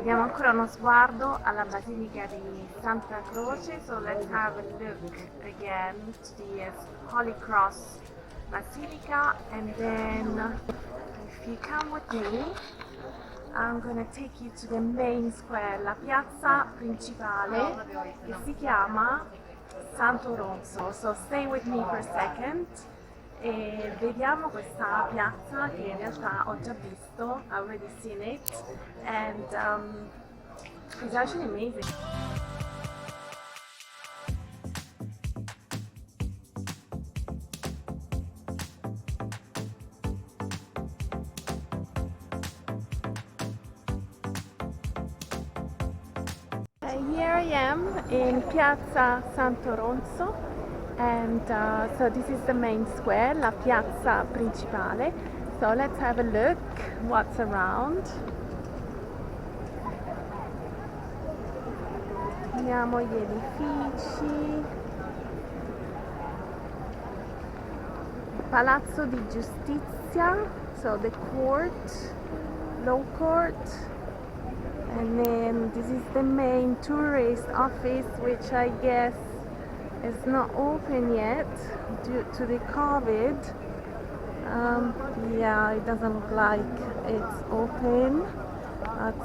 Diamo ancora uno sguardo alla Basilica di Santa Croce, so let's have a look again to the Holy Cross Basilica, and then if you come with me, I'm gonna take you to the main square, la piazza principale che si chiama Santo Ronzo. So stay with me for a second e vediamo questa piazza che in realtà ho già visto, I've already seen it, and it's actually amazing. Here I am in Piazza Santo Ronzo, and so this is the main square, la piazza principale. So let's have a look what's around. Vediamo gli edifici, Palazzo di Giustizia, so the court, law court. And then this is the main tourist office, which I guess is not open yet due to the COVID. Yeah, it doesn't look like it's open. But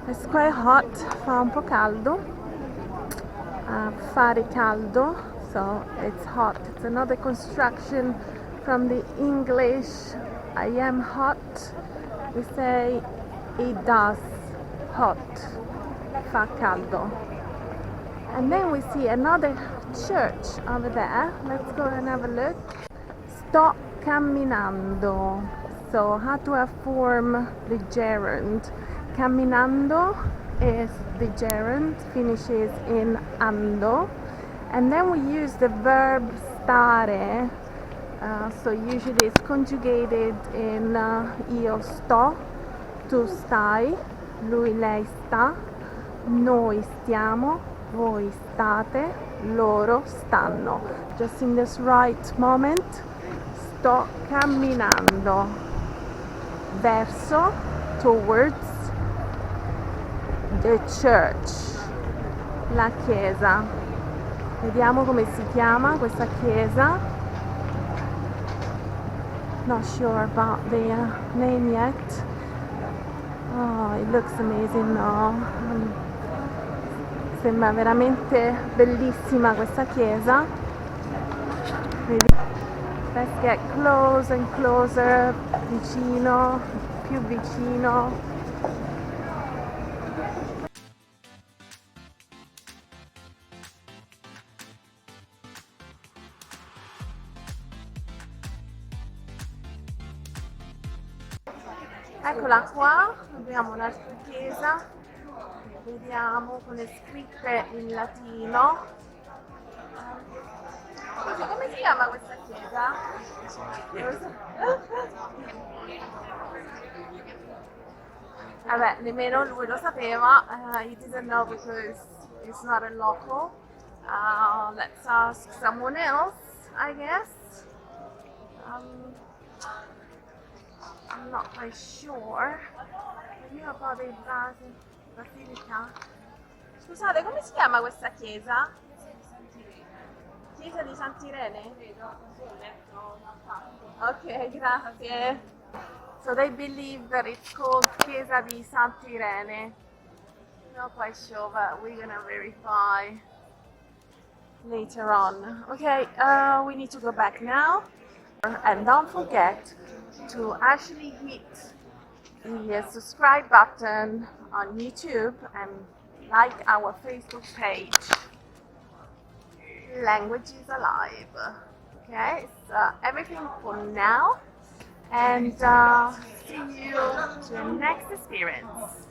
it's quite hot, fa un po' caldo, fare caldo, so it's hot. It's another construction from the English I am hot. We say it does hot, fa caldo. And then we see another church over there. Let's go and have a look. Sto camminando. So how to form the gerund. Camminando is the gerund, finishes in ando. And then we use the verb stare. So usually it's conjugated in io sto, tu stai, lui lei sta, noi stiamo, voi state, loro stanno. Just in this right moment, sto camminando verso, towards the church, la chiesa. Vediamo come si chiama questa chiesa. Not sure about the name yet. Oh, it looks amazing, no? Sembra veramente bellissima questa chiesa. Let's get close and closer, vicino, più vicino. Eccola qua, abbiamo un'altra chiesa, vediamo con le scritte in latino. Scusi, come si chiama questa chiesa? Vabbè, nemmeno lui lo sapeva, he didn't know because it's not a local. Let's ask someone else, I guess. I'm not quite sure. Veniva qua dei basilica. Scusate, come si chiama questa chiesa? Chiesa di Sant'Irene? Ok, grazie. So they believe that it's called Chiesa di Sant'Irene. Not quite sure, but we're gonna verify later on. Okay, we need to go back now. And don't forget to actually hit the subscribe button on YouTube and like our Facebook page. Language is alive. Okay, so everything for now, and see you to the next experience.